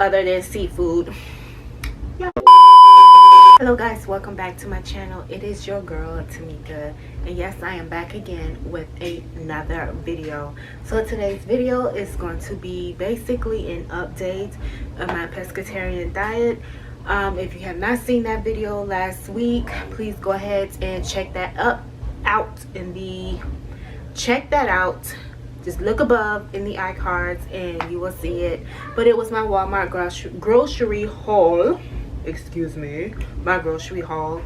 other than seafood. Yeah. Hello guys, welcome back to my channel. It is your girl Tamika, and yes, I am back again with another video. So today's video is going to be basically an update of my pescatarian diet. If you have not seen that video last week, please go ahead and check that out. Just look above in the iCards and you will see it. But it was my Walmart grocery haul. Excuse me, my grocery haul.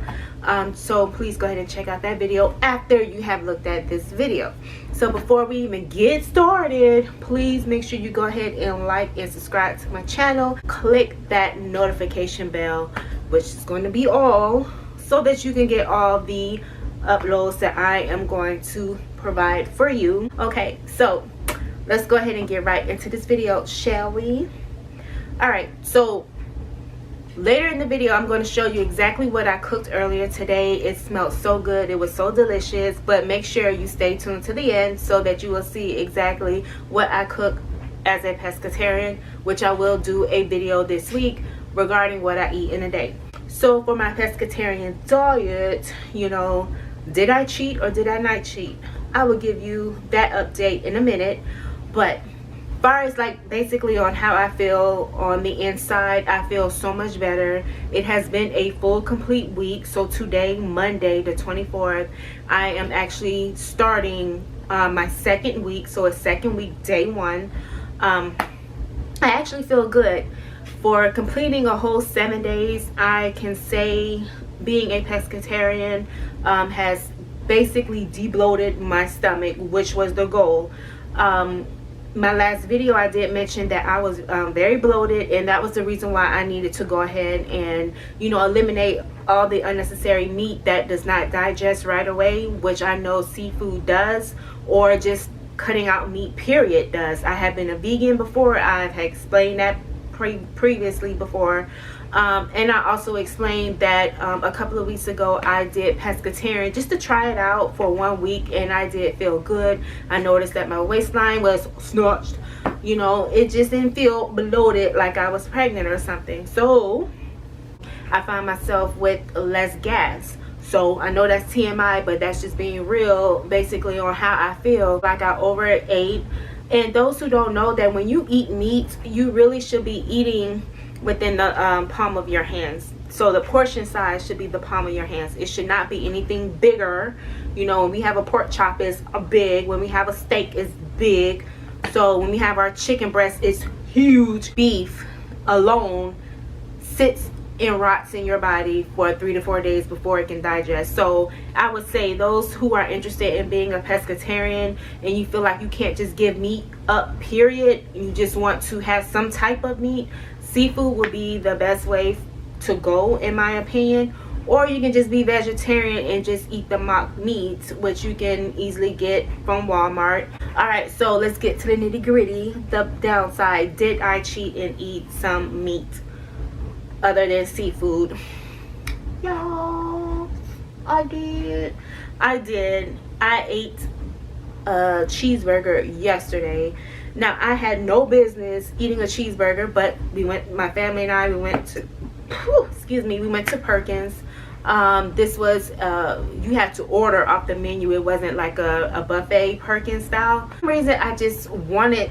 So please go ahead and check out that video after you have looked at this video. So before we even get started, please make sure you go ahead and like and subscribe to my channel. Click that notification bell, which is going to be all, so that you can get all the uploads that I am going to provide for you. Okay, so let's go ahead and get right into this video, shall we? All right, so later in the video, I'm going to show you exactly what I cooked earlier today. It smelled so good. It was so delicious. But make sure you stay tuned to the end so that you will see exactly what I cook as a pescatarian, which I will do a video this week regarding what I eat in a day. So for my pescatarian diet, you know, did I cheat or did I not cheat? I will give you that update in a minute. But far as like basically on how I feel on the inside, I feel so much better. It has been a full complete week. So today, Monday the 24th, I am actually starting my second week. So it's second week, day one. I actually feel good. For completing a whole 7 days, I can say being a pescatarian has basically debloated my stomach, which was the goal. My last video, I did mention that I was very bloated, and that was the reason why I needed to go ahead and, you know, eliminate all the unnecessary meat that does not digest right away, which I know seafood does, or just cutting out meat period does. I have been a vegan before. I've explained that previously before. And I also explained that a couple of weeks ago I did pescatarian just to try it out for 1 week, and I did feel good. I noticed that my waistline was snatched, you know, it just didn't feel bloated like I was pregnant or something. So I found myself with less gas. So I know that's TMI, but that's just being real basically on how I feel. Like I overate. And those who don't know, that when you eat meat, you really should be eating within the palm of your hands. So the portion size should be the palm of your hands. It should not be anything bigger. You know, when we have a pork chop, it's big. When we have a steak, it's big. So when we have our chicken breast, it's huge. Beef alone sits and rots in your body for 3 to 4 days before it can digest. So I would say those who are interested in being a pescatarian and you feel like you can't just give meat up period, you just want to have some type of meat, seafood would be the best way to go in my opinion. Or you can just be vegetarian and just eat the mock meats, which you can easily get from Walmart. Alright, so let's get to the nitty gritty. The downside, did I cheat and eat some meat other than seafood? Yeah, I did. I ate a cheeseburger yesterday. Now I had no business eating a cheeseburger, but my family and I, we went to Perkins. This was you had to order off the menu. It wasn't like a buffet Perkins style. For some reason I just wanted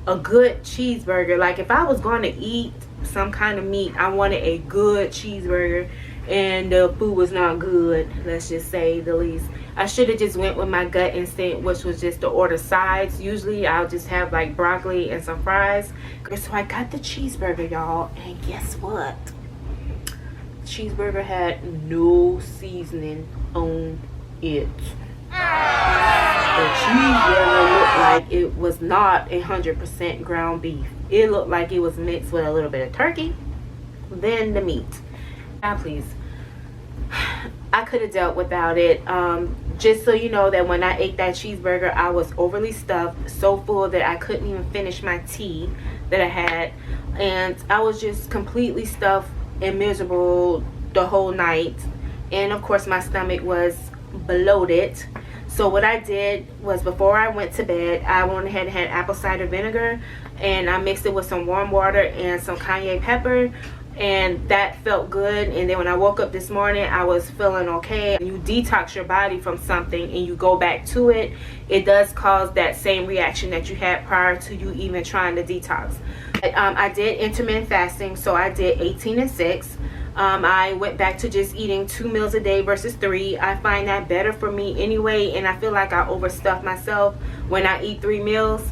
a good cheeseburger. Like if I was going to eat some kind of meat, I wanted a good cheeseburger, and the food was not good, let's just say the least. I should have just went with my gut instinct, which was just to order sides. Usually I'll just have like broccoli and some fries. So I got the cheeseburger, y'all, and guess what? Cheeseburger had no seasoning on it. The cheeseburger looked like it was not 100% ground beef. It looked like it was mixed with a little bit of turkey, then the meat. Now please, I could have dealt without it. Just so you know that when I ate that cheeseburger, I was overly stuffed, so full that I couldn't even finish my tea that I had, and I was just completely stuffed and miserable the whole night. And of course my stomach was bloated. So what I did was, before I went to bed, I went ahead and had apple cider vinegar, and I mixed it with some warm water and some cayenne pepper, and that felt good. And then when I woke up this morning, I was feeling okay. You detox your body from something and you go back to it, it does cause that same reaction that you had prior to you even trying to detox. I did intermittent fasting, so I did 18 and 6. I went back to just eating 2 meals a day versus 3. I find that better for me anyway, and I feel like I overstuff myself when I eat 3 meals.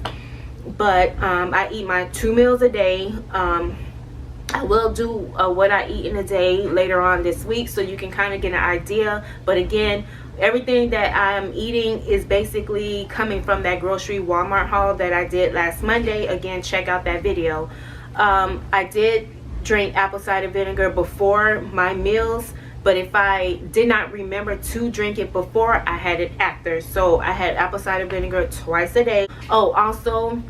But I eat my 2 meals a day. I will do what I eat in a day later on this week, so you can kind of get an idea. But again, everything that I'm eating is basically coming from that grocery Walmart haul that I did last Monday. Again, check out that video. I did drink apple cider vinegar before my meals, but if I did not remember to drink it before, I had it after. So I had apple cider vinegar twice a day. Oh, also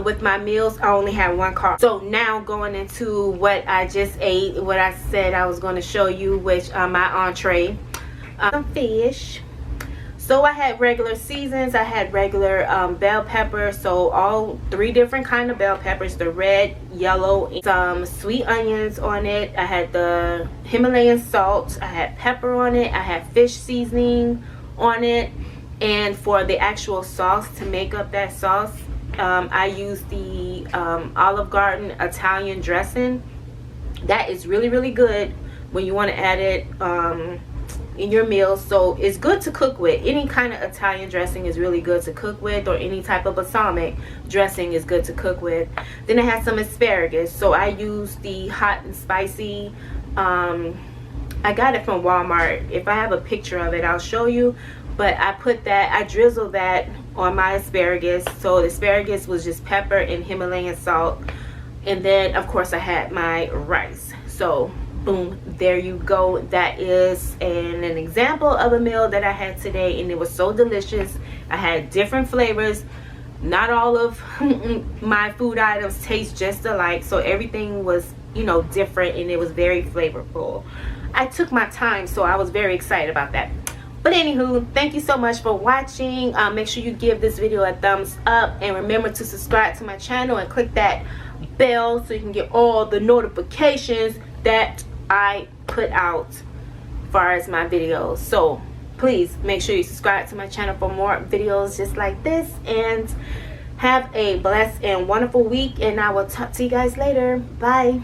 with my meals, I only had 1 carb. So now going into what I just ate, what I said I was going to show you, which my entree, some fish. So I had regular seasons, I had regular bell pepper, so all 3 different kind of bell peppers, the red, yellow, and some sweet onions on it. I had the Himalayan salt, I had pepper on it, I had fish seasoning on it. And for the actual sauce, to make up that sauce, I used the Olive Garden Italian dressing. That is really, really good when you want to add it in your meals. So it's good to cook with. Any kind of Italian dressing is really good to cook with, or any type of balsamic dressing is good to cook with. Then I had some asparagus, so I used the hot and spicy. I got it from Walmart. If I have a picture of it, I'll show you. But I put that, I drizzled that on my asparagus. So the asparagus was just pepper and Himalayan salt. And then of course I had my rice. So boom, there you go. That is an example of a meal that I had today, and it was so delicious. I had different flavors. Not all of my food items taste just alike, so everything was, you know, different, and it was very flavorful. I took my time, so I was very excited about that. But anywho, thank you so much for watching. Make sure you give this video a thumbs up, and remember to subscribe to my channel and click that bell so you can get all the notifications that I put out as far as my videos. So please make sure you subscribe to my channel for more videos just like this, and have a blessed and wonderful week, and I will talk to you guys later. Bye.